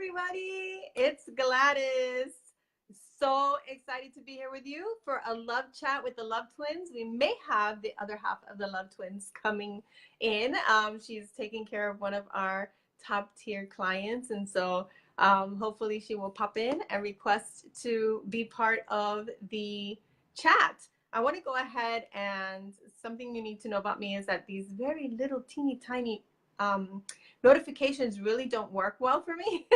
everybody. It's Gladys. So excited to be here with you for a love chat with the Love Twins. We may have the other half of the Love Twins coming in. She's taking care of one of our top tier clients. And so hopefully she will pop in and request to be part of the chat. I want to go ahead, and something you need to know about me is that these very little teeny tiny notifications really don't work well for me.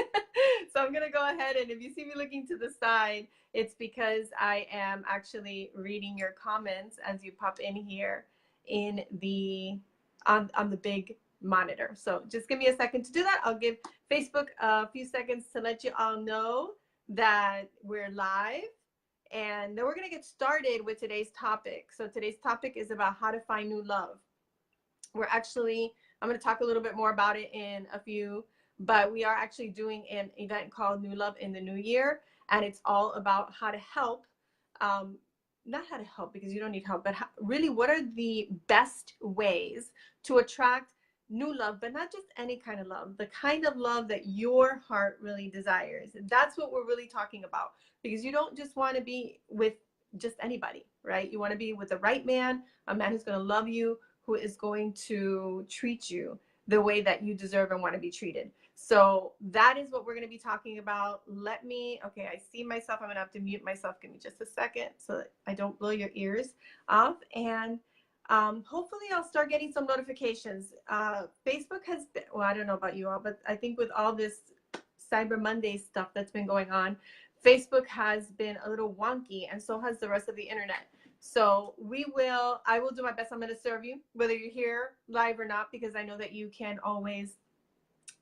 So I'm gonna go ahead, and if you see me looking to the side, it's because I am actually reading your comments as you pop in here in the on the big monitor. So just give me a second to do that. I'll give Facebook a few seconds to let you all know that we're live. And then we're going to get started with today's topic. So today's topic is about how to find new love. I'm going to talk a little bit more about it in a few, but we are actually doing an event called New Love in the New Year. And it's all about how to help, not how to help because you don't need help, but really what are the best ways to attract new love, but not just any kind of love, the kind of love that your heart really desires. That's what we're really talking about, because you don't just want to be with just anybody, right? You want to be with the right man, a man who's going to love you, who is going to treat you the way that you deserve and want to be treated. So that is what we're going to be talking about. Okay, I see myself. I'm going to have to mute myself. Give me just a second so that I don't blow your ears off. And hopefully I'll start getting some notifications. Facebook has been, well, I don't know about you all, but I think with all this Cyber Monday stuff that's been going on, Facebook has been a little wonky, and so has the rest of the internet. So I will do my best. I'm going to serve you, whether you're here live or not, because I know that you can always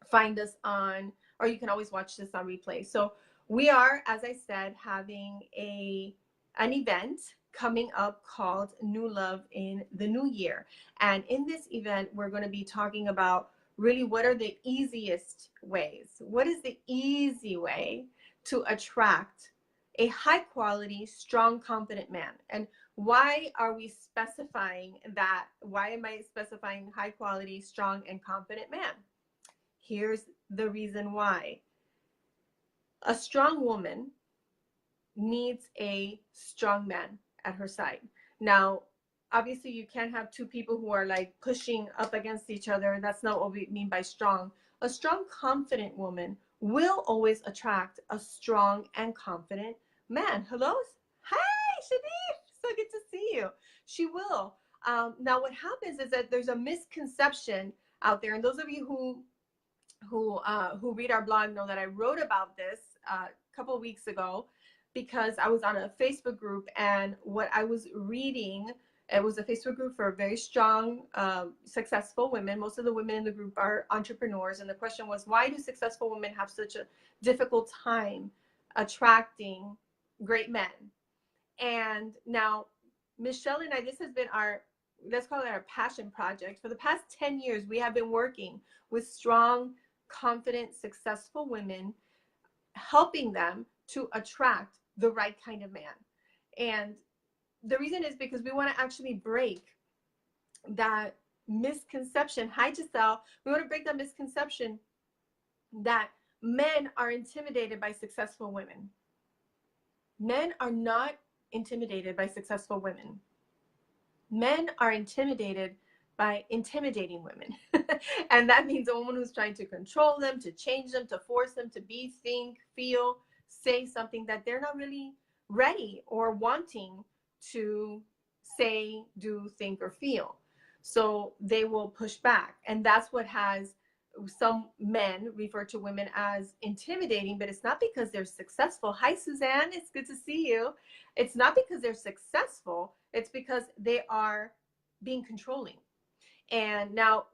find us on, or you can always watch this on replay. So we are, as I said, having an event coming up called New Love in the New Year. And in this event, we're going to be talking about really what are the easiest ways. What is the easy way to attract a high quality, strong, confident man? And why are we specifying that? Why am I specifying high quality, strong, and confident man? Here's the reason why. A strong woman needs a strong man at her side. Now, obviously, you can't have two people who are like pushing up against each other. That's not what we mean by strong. A strong, confident woman will always attract a strong and confident man. Hello? Hi, Shanice. So good to see you. She will. Now, what happens is that there's a misconception out there, and those of you who read our blog know that I wrote about this a couple of weeks ago, because I was on a Facebook group, and what I was reading, it was a Facebook group for very strong, successful women. Most of the women in the group are entrepreneurs. And the question was, why do successful women have such a difficult time attracting great men? And now, Michelle and I, this has been let's call it our passion project. For the past 10 years, we have been working with strong, confident, successful women, helping them to attract the right kind of man. And the reason is because we want to actually break that misconception. Hi, Giselle. We want to break that misconception that men are intimidated by successful women. Men are not intimidated by successful women. Men are intimidated by intimidating women. And that means a woman who's trying to control them, to change them, to force them to be, think, feel, say something that they're not really ready or wanting to say, do, think, or feel. So they will push back. And that's what has some men refer to women as intimidating, but it's not because they're successful. Hi, Suzanne. It's good to see you. It's not because they're successful. It's because they are being controlling. And now,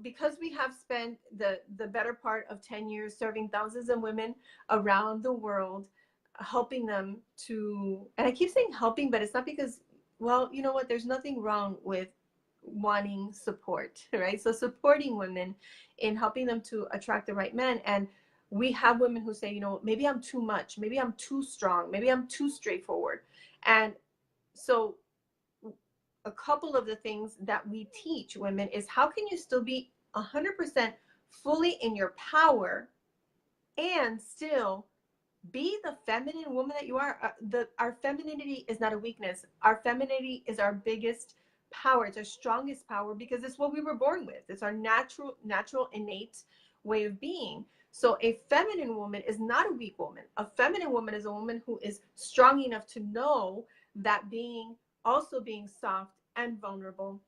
because we have spent the better part of 10 years serving thousands of women around the world, helping them to, and I keep saying helping, but it's not because, well, you know what, there's nothing wrong with wanting support, right? So supporting women in helping them to attract the right men. And we have women who say, maybe I'm too much, maybe I'm too strong, maybe I'm too straightforward. And so a couple of the things that we teach women is how can you still be 100% fully in your power and still be the feminine woman that you are. Our femininity is not a weakness. Our femininity is our biggest power. It's our strongest power because it's what we were born with. It's our natural, innate way of being. So a feminine woman is not a weak woman. A feminine woman is a woman who is strong enough to know that also being soft and vulnerable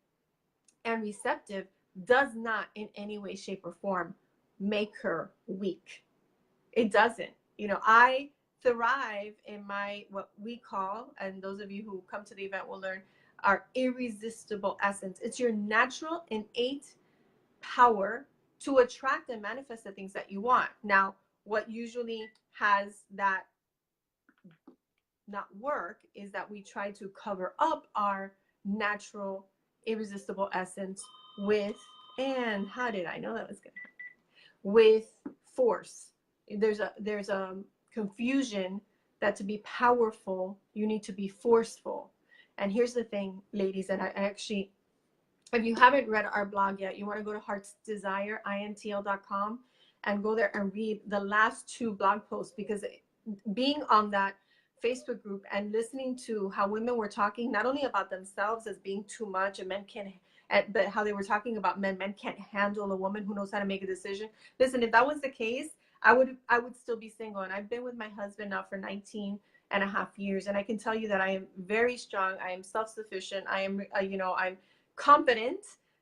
and receptive does not in any way, shape, or form make her weak. It doesn't. I thrive in my, what we call, and those of you who come to the event will learn, our irresistible essence. It's your natural, innate power to attract and manifest the things that you want. Now, what usually has that not work is that we try to cover up our natural, irresistible essence with, and how did I know that was going to happen? With force. There's a confusion that to be powerful, you need to be forceful. And here's the thing, ladies, and I actually, if you haven't read our blog yet, you want to go to heartsdesire.intl.com and go there and read the last 2 blog posts, because being on that Facebook group and listening to how women were talking not only about themselves as being too much and men can't, but how they were talking about men can't handle a woman who knows how to make a decision. Listen, if that was the case, I would still be single. And I've been with my husband now for 19 and a half years. And I can tell you that I am very strong. I am self-sufficient. I am, I'm confident.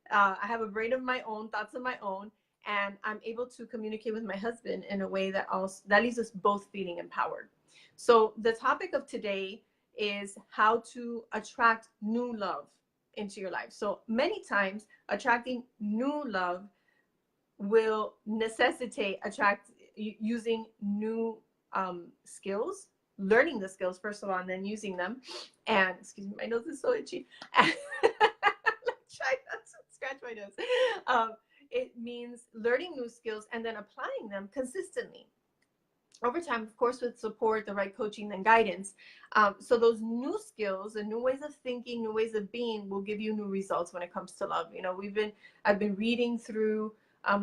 I have a brain of my own, thoughts of my own. And I'm able to communicate with my husband in a way that leaves us both feeling empowered. So the topic of today is how to attract new love into your life. So many times attracting new love will necessitate using new skills, learning the skills first of all, and then using them. And excuse me, my nose is so itchy. Try not to scratch my nose. It means learning new skills and then applying them consistently over time, of course, with support, the right coaching and guidance. So those new skills and new ways of thinking, new ways of being will give you new results when it comes to love. I've been reading through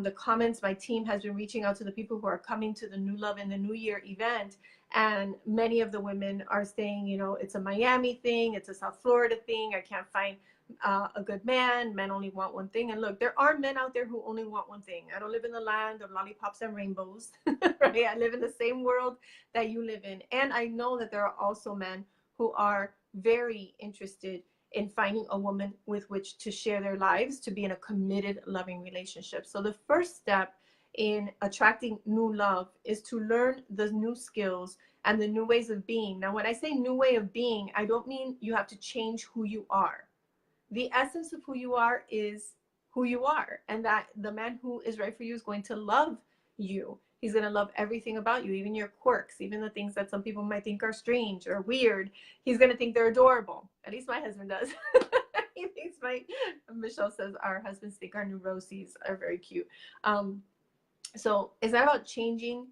the comments. My team has been reaching out to the people who are coming to the New Love in the New Year event. And many of the women are saying, it's a Miami thing. It's a South Florida thing. I can't find a good man. Men only want one thing. And look, there are men out there who only want one thing. I don't live in the land of lollipops and rainbows, right? I live in the same world that you live in. And I know that there are also men who are very interested in finding a woman with which to share their lives, to be in a committed, loving relationship. So the first step in attracting new love is to learn the new skills and the new ways of being. Now, when I say new way of being, I don't mean you have to change who you are. The essence of who you are is who you are, and that the man who is right for you is going to love you. He's going to love everything about you, even your quirks, even the things that some people might think are strange or weird. He's going to think they're adorable. At least my husband does. He thinks Michelle says our husbands think our neuroses are very cute. So it's not about changing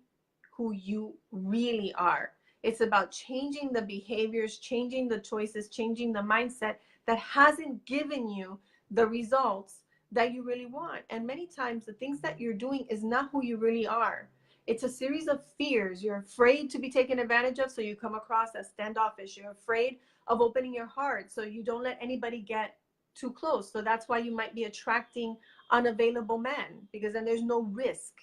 who you really are. It's about changing the behaviors, changing the choices, changing the mindset that hasn't given you the results that you really want. And many times the things that you're doing is not who you really are. It's a series of fears. You're afraid to be taken advantage of, so you come across as standoffish. You're afraid of opening your heart, so you don't let anybody get too close. So that's why you might be attracting unavailable men, because then there's no risk,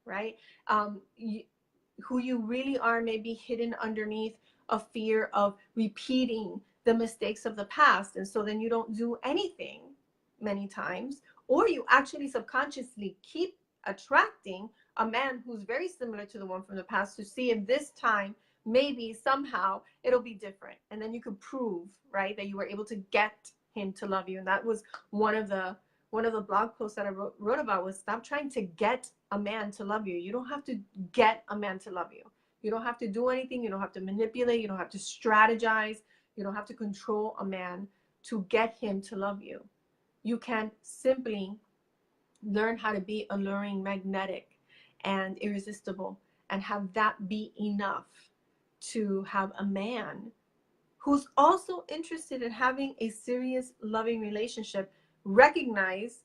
right? Who you really are may be hidden underneath a fear of repeating the mistakes of the past. And so then you don't do anything many times, or you actually subconsciously keep attracting a man who's very similar to the one from the past to see if this time maybe somehow it'll be different. And then you could prove, right, that you were able to get him to love you. And that was one of the blog posts that I wrote about, was stop trying to get a man to love you. You don't have to get a man to love you. You don't have to do anything. You don't have to manipulate. You don't have to strategize. You don't have to control a man to get him to love you. You can simply learn how to be alluring, magnetic, and irresistible, and have that be enough to have a man who's also interested in having a serious, loving relationship recognize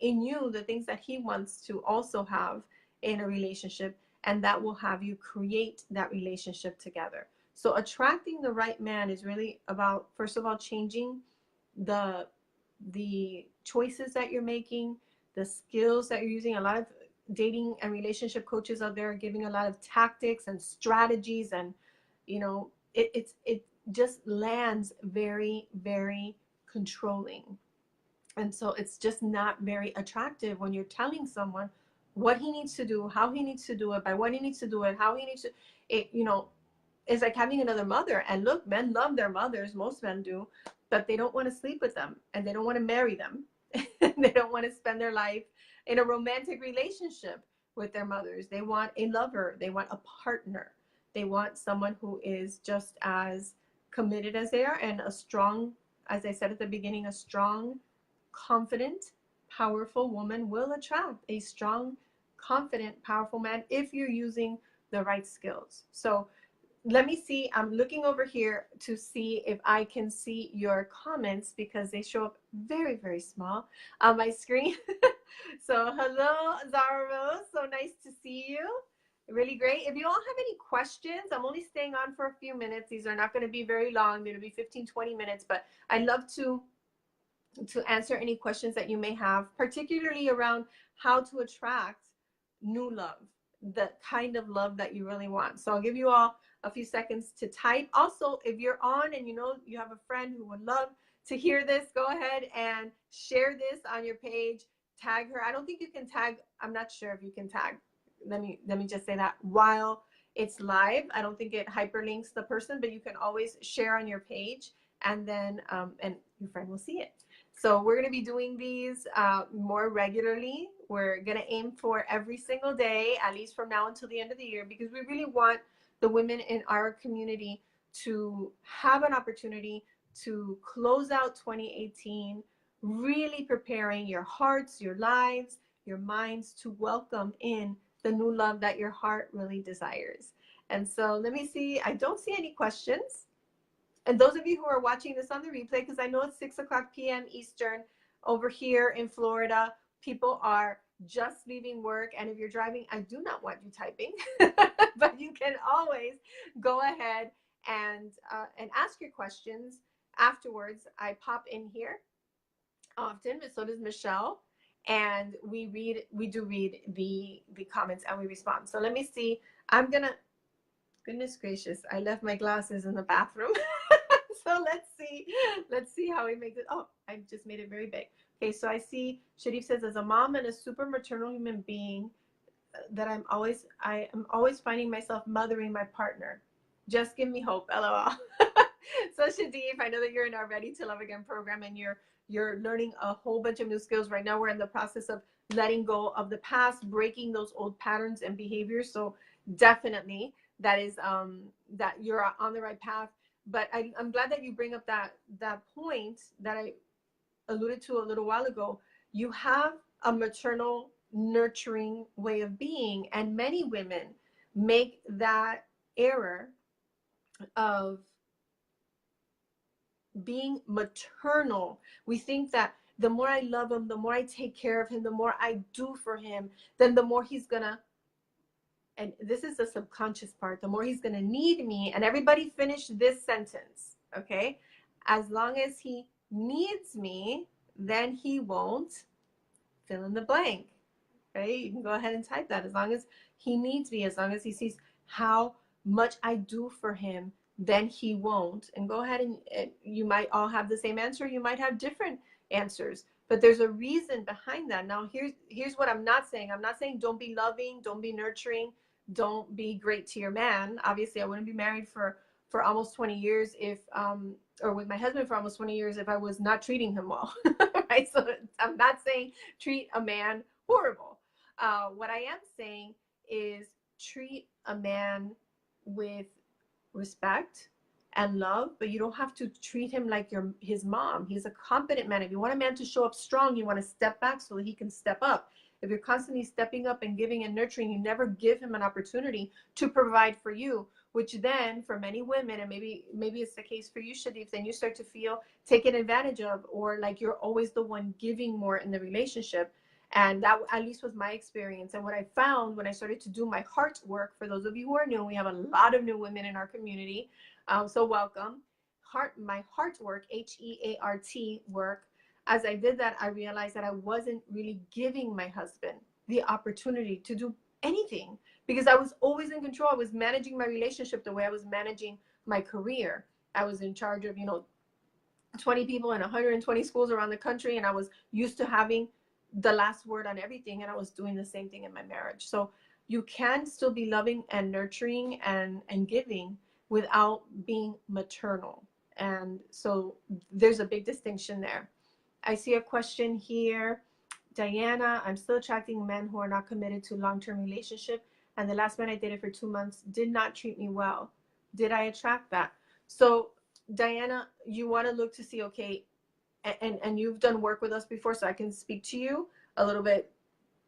in you the things that he wants to also have in a relationship, and that will have you create that relationship together. So attracting the right man is really about, first of all, changing the choices that you're making, the skills that you're using. A lot of dating and relationship coaches out there are giving a lot of tactics and strategies, and it just lands very, very controlling. And so it's just not very attractive when you're telling someone what he needs to do, how he needs to do it, by what he needs to do it, how he needs to it. It's like having another mother. And look, men love their mothers, most men do, but they don't want to sleep with them, and they don't want to marry them. They don't want to spend their life in a romantic relationship with their mothers. They want a lover, they want a partner, they want someone who is just as committed as they are, and a strong, as I said at the beginning, a strong, confident, powerful woman will attract a strong, confident, powerful man if you're using the right skills. So let me see, I'm looking over here to see if I can see your comments, because they show up very, very small on my screen. So hello, Zara Rose, so nice to see you. Really great. If you all have any questions, I'm only staying on for a few minutes. These are not going to be very long. They're going to be 15-20 minutes, but I'd love to answer any questions that you may have, particularly around how to attract new love, the kind of love that you really want. So I'll give you all a few seconds to type. Also, if you're on and you have a friend who would love to hear this, go ahead and share this on your page. Tag her. I don't think you can tag. I'm not sure if you can tag. Let me just say that while it's live, I don't think it hyperlinks the person, but you can always share on your page, and then and your friend will see it. So we're going to be doing these more regularly. We're going to aim for every single day, at least from now until the end of the year, because we really want the women in our community to have an opportunity to close out 2018, really preparing your hearts, your lives, your minds to welcome in the new love that your heart really desires. And so let me see. I don't see any questions. And those of you who are watching this on the replay, because I know it's 6:00 p.m. Eastern over here in Florida, people are just leaving work. And if you're driving, I do not want you typing, but you can always go ahead and ask your questions afterwards. I pop in here often, but so does Michelle. And we do read the comments, and we respond. So let me see. Goodness gracious, I left my glasses in the bathroom. So let's see how we make it. Oh, I just made it very big. Okay, so I see Sharif says, as a mom and a super maternal human being, that I am always finding myself mothering my partner. Just give me hope, LOL. So Shadif, I know that you're in our Ready to Love Again program, and you're learning a whole bunch of new skills. Right now we're in the process of letting go of the past, breaking those old patterns and behaviors. So definitely that is that you're on the right path. But I'm glad that you bring up that point that I alluded to a little while ago. You have a maternal, nurturing way of being, and many women make that error of being maternal. We think that the more I love him, the more I take care of him, the more I do for him, then the more he's gonna, and this is the subconscious part, the more he's gonna need me. And everybody finish this sentence, okay? As long as he needs me, then he won't fill in the blank, right? You can go ahead and type that. As long as he needs me, as long as he sees how much I do for him, then he won't. And go ahead and you might all have the same answer. You might have different answers, but there's a reason behind that. Now, here's what I'm not saying. I'm not saying don't be loving, don't be nurturing, don't be great to your man. Obviously, I wouldn't be married for almost 20 years if, or with my husband for almost 20 years if I was not treating him well, right? So I'm not saying treat a man horrible. What I am saying is treat a man with respect and love, but you don't have to treat him like you're his mom. He's a competent man. If you want a man to show up strong, you want to step back so that he can step up. If you're constantly stepping up and giving and nurturing, you never give him an opportunity to provide for you, which then for many women, and maybe it's the case for you, Shadif, then you start to feel taken advantage of, or like you're always the one giving more in the relationship. And that at least was my experience. And what I found when I started to do my heart work, for those of you who are new, we have a lot of new women in our community. So welcome. My heart work, HEART work. As I did that, I realized that I wasn't really giving my husband the opportunity to do anything because I was always in control. I was managing my relationship the way I was managing my career. I was in charge of, 20 people in 120 schools around the country, and I was used to having the last word on everything, and I was doing the same thing in my marriage. So you can still be loving and nurturing and giving without being maternal. And so there's a big distinction there. I see a question here. Diana, I'm still attracting men who are not committed to long-term relationship, and the last man I dated for 2 months did not treat me well. Did I attract that? So Diana, you want to look to see, okay, and you've done work with us before, so I can speak to you a little bit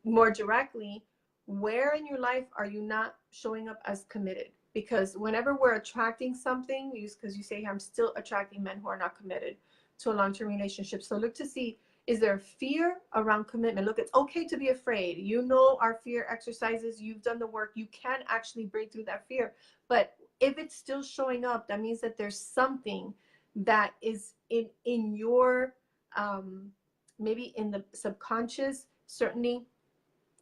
more directly. Where in your life are you not showing up as committed? Because whenever we're attracting something, because you say I'm still attracting men who are not committed to a long-term relationship. So look to see, is there fear around commitment? Look, it's okay to be afraid. You know our fear exercises, you've done the work, you can actually break through that fear. But if it's still showing up, that means that there's something that is in your maybe in the subconscious, certainly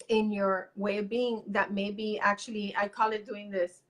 in your way of being, that maybe actually, I call it doing this.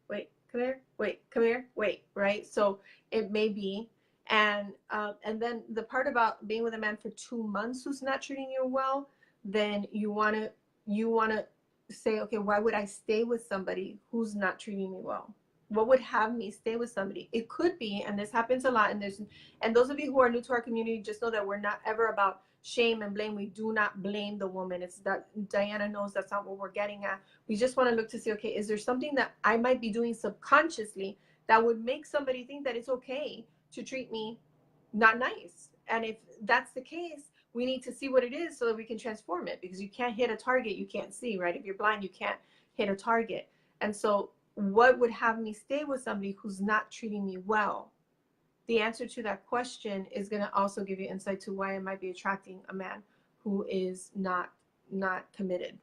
Wait, come here. Wait, come here. Wait, right? So it may be. And then the part about being with a man for 2 months who's not treating you well, then you want to say, okay, why would I stay with somebody who's not treating me well? What would have me stay with somebody? It could be, and this happens a lot, and those of you who are new to our community, just know that we're not ever about shame and blame. We do not blame the woman. It's that Diana knows that's not what we're getting at. We just want to look to see, okay, is there something that I might be doing subconsciously that would make somebody think that it's okay to treat me not nice? And if that's the case, we need to see what it is so that we can transform it, because you can't hit a target you can't see, right? If you're blind, you can't hit a target. And so what would have me stay with somebody who's not treating me well? The answer to that question is going to also give you insight to why I might be attracting a man who is not committed.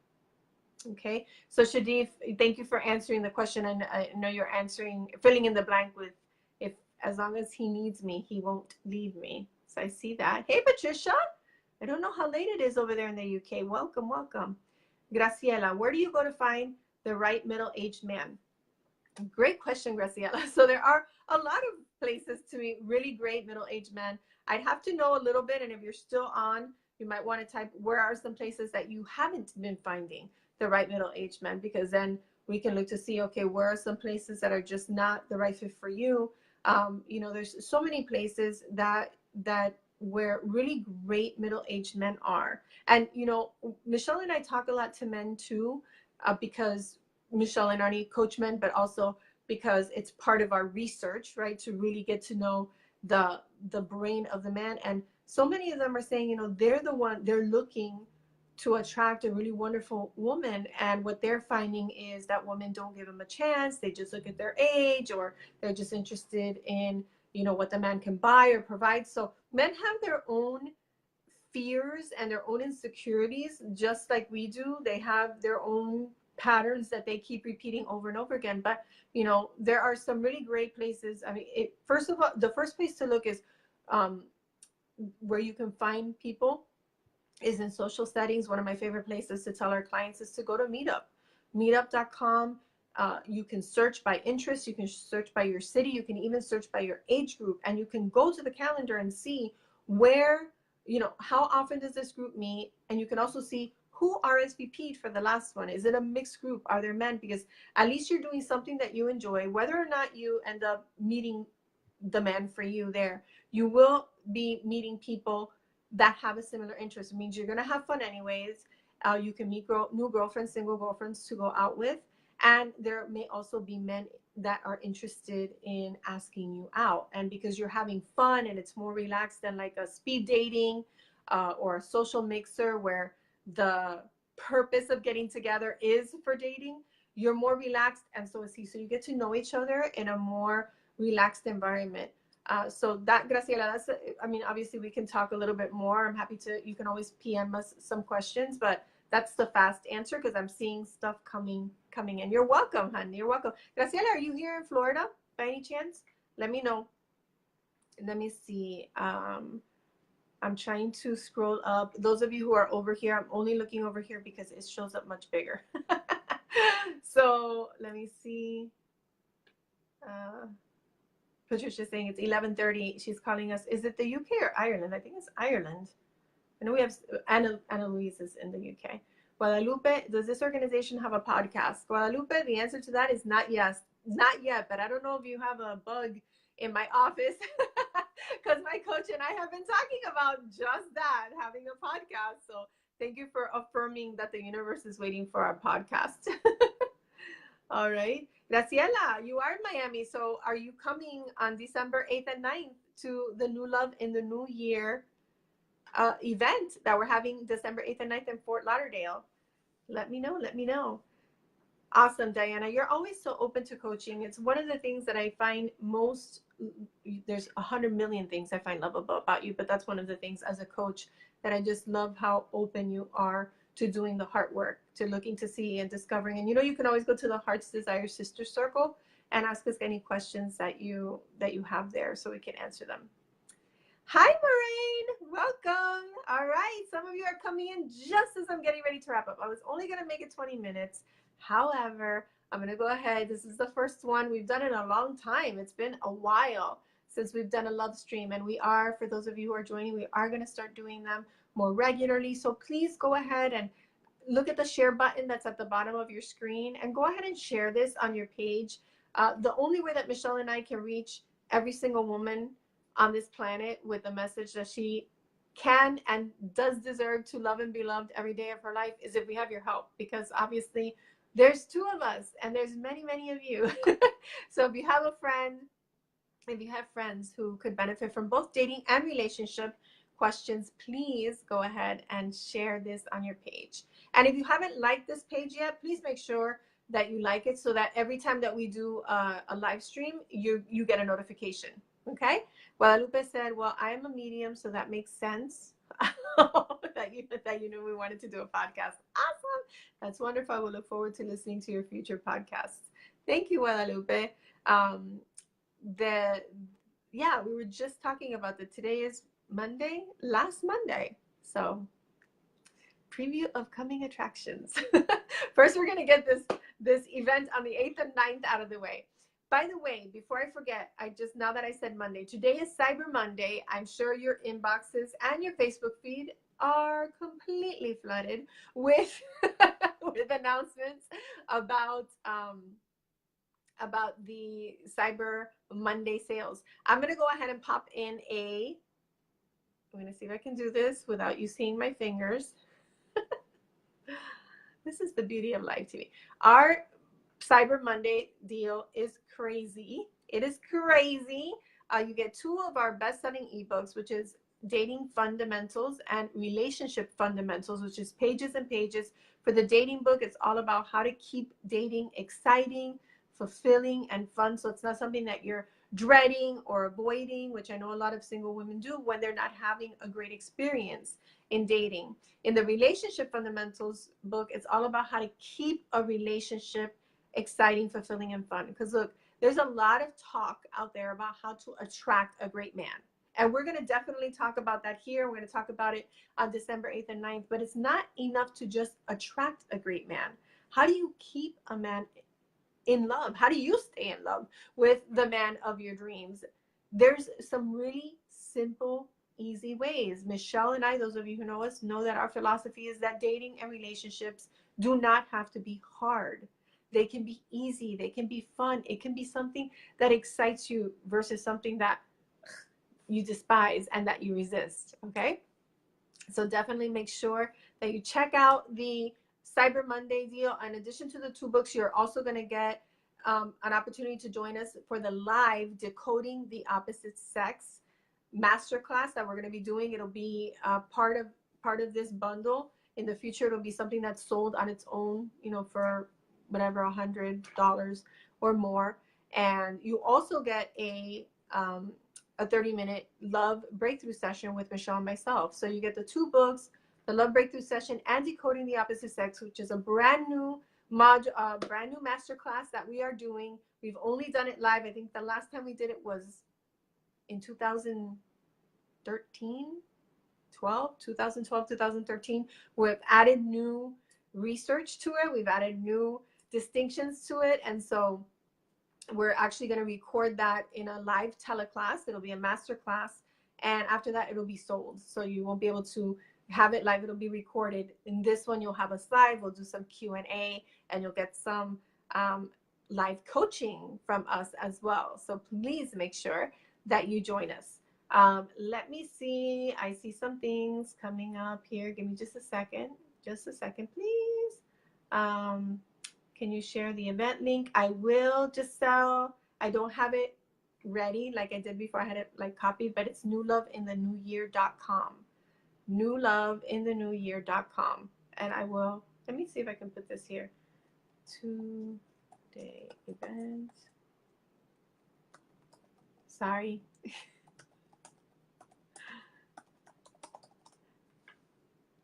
Okay, so Shadif, thank you for answering the question. And I know you're filling in the blank with, if as long as he needs me, he won't leave me. So I see that. Hey, Patricia, I don't know how late it is over there in the UK. Welcome, welcome. Graciela, where do you go to find the right middle-aged man? Great question, Graciela. So there are a lot of places to meet really great middle-aged men. I'd have to know a little bit, and if you're still on, you might want to type, where are some places that you haven't been finding the right middle-aged men? Because then we can look to see, okay, where are some places that are just not the right fit for you? There's so many places that where really great middle-aged men are. And, Michelle and I talk a lot to men too, because Michelle and Arnie coach men, but also because it's part of our research, right? To really get to know the brain of the man. And so many of them are saying, they're looking to attract a really wonderful woman. And what they're finding is that women don't give them a chance. They just look at their age, or they're just interested in, what the man can buy or provide. So men have their own fears and their own insecurities, just like we do. They have their own patterns that they keep repeating over and over again. But there are some really great places. I mean, first of all, the first place to look is where you can find people is in social settings. One of my favorite places to tell our clients is to go to meetup.com. You can search by interest, you can search by your city, you can even search by your age group, and you can go to the calendar and see where, how often does this group meet. And you can also see who RSVP'd for the last one. Is it a mixed group? Are there men? Because at least you're doing something that you enjoy. Whether or not you end up meeting the man for you there, you will be meeting people that have a similar interest. It means you're going to have fun anyways. You can meet new girlfriends, single girlfriends to go out with. And there may also be men that are interested in asking you out. And because you're having fun and it's more relaxed than like a speed dating or a social mixer where the purpose of getting together is for dating, you're more relaxed, and so is he. So you get to know each other in a more relaxed environment. So that, Graciela, that's, I mean, obviously we can talk a little bit more. I'm happy to, you can always PM us some questions, but that's the fast answer because I'm seeing stuff coming in. You're welcome, hon. You're welcome. Graciela, are you here in Florida by any chance? Let me know. Let me see. I'm trying to scroll up. Those of you who are over here, I'm only looking over here because it shows up much bigger. So let me see. Patricia's saying it's 11:30. She's calling us. Is it the UK or Ireland? I think it's Ireland. I know we have Anna Louise is in the UK. Guadalupe, does this organization have a podcast? Guadalupe, the answer to that is not yes. Not yet, but I don't know if you have a bug in my office because my coach and I have been talking about just that, having a podcast. So thank you for affirming that the universe is waiting for our podcast. All right. Graciela, you are in Miami. So are you coming on December 8th and 9th to the New Love in the New Year event that we're having December 8th and 9th in Fort Lauderdale? Let me know. Let me know. Awesome, Diana. You're always so open to coaching. It's one of the things that I find most, there's 100 million things I find lovable about you, but that's one of the things as a coach that I just love how open you are to doing the heart work, to looking to see and discovering. And you know, you can always go to the Heart's Desire Sister Circle and ask us any questions that you have there so we can answer them. Hi, Maureen. Welcome. All right. Some of you are coming in just as I'm getting ready to wrap up. I was only going to make it 20 minutes. However, I'm going to go ahead. This is the first one. We've done it a long time. It's been a while since we've done a love stream. And we are, for those of you who are joining, we are going to start doing them more regularly. So please go ahead and look at the share button that's at the bottom of your screen and go ahead and share this on your page. The only way that Michelle and I can reach every single woman on this planet with the message that she can and does deserve to love and be loved every day of her life is if we have your help, because obviously there's two of us and there's many, many of you. So if you have a friend, if you have friends who could benefit from both dating and relationship questions, please go ahead and share this on your page. And if you haven't liked this page yet, please make sure that you like it so that every time that we do a live stream, you get a notification. Okay? Guadalupe said, well, I am a medium, so that makes sense. that you knew we wanted to do a podcast. Awesome. That's wonderful. I will look forward to listening to your future podcasts. Thank you, Guadalupe. We were just talking about that. Today is Monday, last Monday. So preview of coming attractions. First, we're going to get this event on the 8th and 9th out of the way. By the way, before I forget, now that I said Monday, today is Cyber Monday. I'm sure your inboxes and your Facebook feed are completely flooded with with announcements about the Cyber Monday sales. I'm going to go ahead and pop in I'm going to see if I can do this without you seeing my fingers. This is the beauty of live TV. Our Cyber Monday deal is crazy. It is crazy. You get 2 of our best-selling ebooks, which is Dating Fundamentals and Relationship Fundamentals, which is pages and pages. For the dating book, it's all about how to keep dating exciting, fulfilling, and fun. So it's not something that you're dreading or avoiding, which I know a lot of single women do when they're not having a great experience in dating. In the Relationship Fundamentals book, it's all about how to keep a relationship exciting, fulfilling, and fun. Because look, there's a lot of talk out there about how to attract a great man. And we're going to definitely talk about that here. We're going to talk about it on December 8th and 9th. But it's not enough to just attract a great man. How do you keep a man in love? How do you stay in love with the man of your dreams? There's some really simple, easy ways. Michelle and I, those of you who know us, know that our philosophy is that dating and relationships do not have to be hard. They can be easy. They can be fun. It can be something that excites you versus something that you despise and that you resist. Okay? So definitely make sure that you check out the Cyber Monday deal. In addition to the 2 books, you're also going to get an opportunity to join us for the live Decoding the Opposite Sex masterclass that we're going to be doing. It'll be part of this bundle. In the future, it'll be something that's sold on its own, for whatever, $100 or more. And you also get a a 30-minute love breakthrough session with Michelle and myself. So you get the 2 books, the love breakthrough session and decoding the opposite sex, which is a brand new masterclass that we are doing. We've only done it live. I think the last time we did it was in 2013, 2013. We've added new research to it. We've added new distinctions to it. And so we're actually going to record that in a live teleclass. It'll be a master class. And after that, it'll be sold. So you won't be able to have it live. It'll be recorded. In this one, you'll have us live. We'll do some Q&A, and you'll get some live coaching from us as well. So please make sure that you join us. Let me see. I see some things coming up here. Give me just a second. Just a second, please. Can you share the event link? I will, Giselle. I don't have it ready like I did before. I had it like copied, but it's newloveintheNewYear.com. newloveintheNewYear.com. And I will, let me see if I can put this here. Today event. Sorry.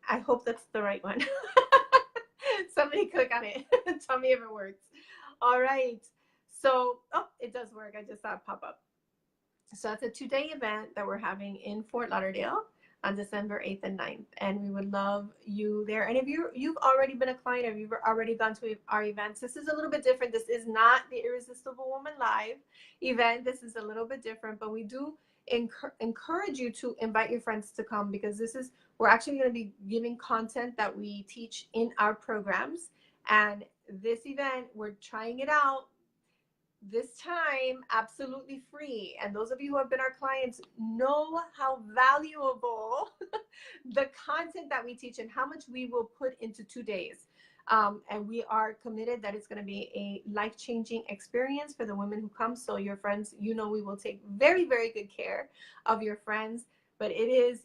I hope that's the right one. Somebody click on it. Tell me if it works. All right. So, oh, it does work. I just saw it pop up. So it's a 2-day event that we're having in Fort Lauderdale on December 8th and 9th. And we would love you there. And if you've already been a client, or you've already gone to our events, this is a little bit different. This is not the Irresistible Woman Live event. This is a little bit different, but we do encourage you to invite your friends to come, because we're actually going to be giving content that we teach in our programs. And this event, we're trying it out this time absolutely free. And those of you who have been our clients know how valuable the content that we teach and how much we will put into 2 days. And we are committed that it's going to be a life-changing experience for the women who come. So your friends, we will take very, very good care of your friends. But it is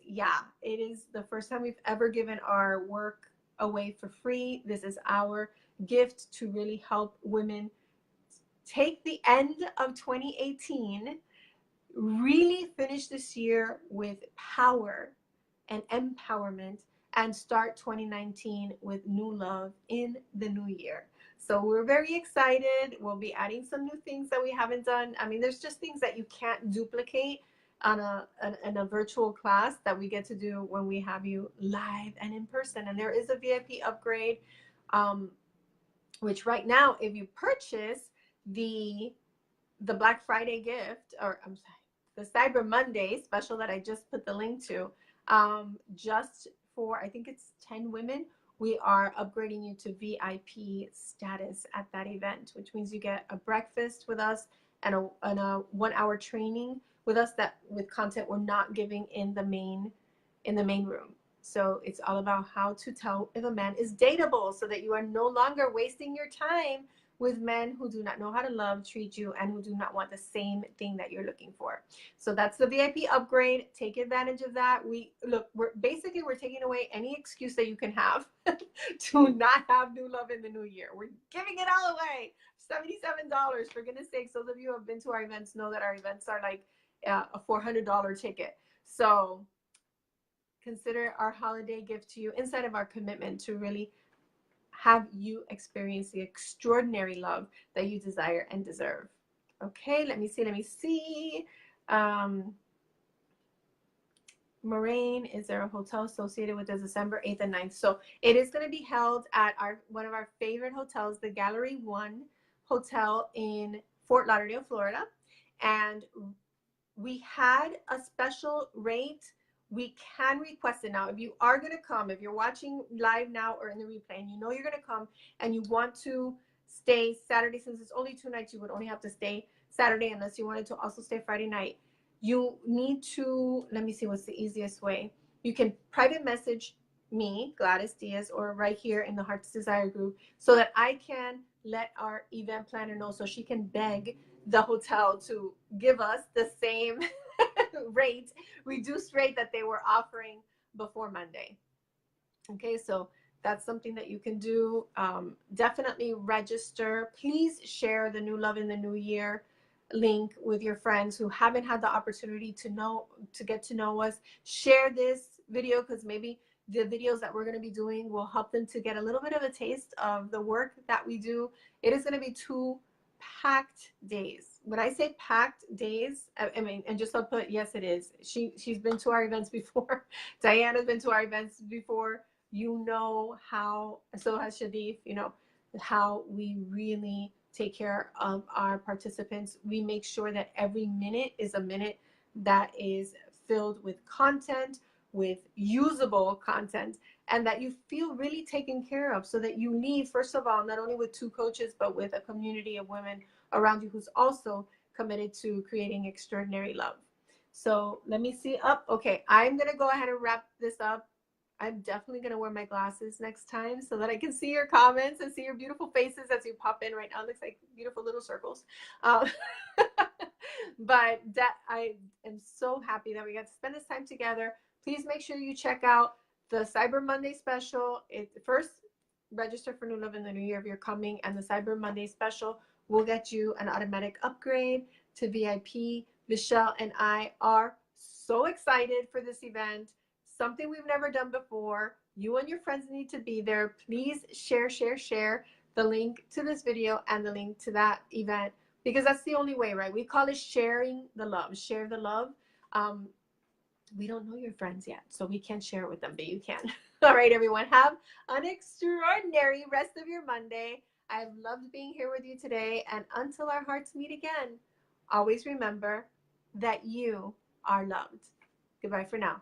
the first time we've ever given our work away for free. This is our gift to really help women take the end of 2018, really finish this year with power and empowerment, and start 2019 with new love in the new year. So we're very excited. We'll be adding some new things that we haven't done. I mean, there's just things that you can't duplicate on a virtual class that we get to do when we have you live and in person. And there is a VIP upgrade, which right now, if you purchase the Black Friday gift, or I'm sorry, the Cyber Monday special that I just put the link to, just for, I think it's 10 women, we are upgrading you to VIP status at that event, which means you get a breakfast with us and a 1-hour training with us, that with content we're not giving in the main room. So it's all about how to tell if a man is dateable, so that you are no longer wasting your time with men who do not know how to love, treat you, and who do not want the same thing that you're looking for. So that's the VIP upgrade. Take advantage of that. We're taking away any excuse that you can have to not have new love in the new year. We're giving it all away. $77, for goodness sakes. Those of you who have been to our events know that our events are like a $400 ticket. So consider our holiday gift to you, inside of our commitment to really have you experience the extraordinary love that you desire and deserve. Okay, let me see. Moraine, is there a hotel associated with the December 8th and 9th? So it is going to be held at one of our favorite hotels, the Gallery 1 Hotel in Fort Lauderdale, Florida. And we had a special rate. We can request it now. If you are going to come, if you're watching live now or in the replay, and you know you're going to come and you want to stay Saturday, since it's only 2 nights, you would only have to stay Saturday, unless you wanted to also stay Friday night. You need to, let me see what's the easiest way. You can private message me, Gladys Diaz, or right here in the Heart's Desire group, so that I can let our event planner know, so she can beg the hotel to give us the same reduced rate that they were offering before Monday. Okay, so that's something that you can do. Definitely register. Please share the New Love in the New Year link with your friends who haven't had the opportunity to get to know us. Share this video, because maybe the videos that we're going to be doing will help them to get a little bit of a taste of the work that we do. It is going to be 2 packed days. When I say packed days, I mean, and just I'll put, yes, it is. She's been to our events before. Diana's been to our events before. You know how, so has Shadif, you know, how we really take care of our participants. We make sure that every minute is a minute that is filled with content, with usable content, and that you feel really taken care of, so that you leave, first of all, not only with 2 coaches, but with a community of women around you who's also committed to creating extraordinary love. So let me see up. Okay, I'm going to go ahead and wrap this up. I'm definitely going to wear my glasses next time so that I can see your comments and see your beautiful faces as you pop in right now. It looks like beautiful little circles. But that, I am so happy that we got to spend this time together. Please make sure you check out the Cyber Monday special. First, register for New Love in the New Year if you're coming, and the Cyber Monday special will get you an automatic upgrade to VIP. Michelle and I are so excited for this event. Something we've never done before. You and your friends need to be there. Please share the link to this video and the link to that event, because that's the only way, right? We call it sharing the love. Share the love. We don't know your friends yet, so we can't share it with them, but you can. All right, everyone, have an extraordinary rest of your Monday. I've loved being here with you today, and until our hearts meet again, always remember that you are loved. Goodbye for now.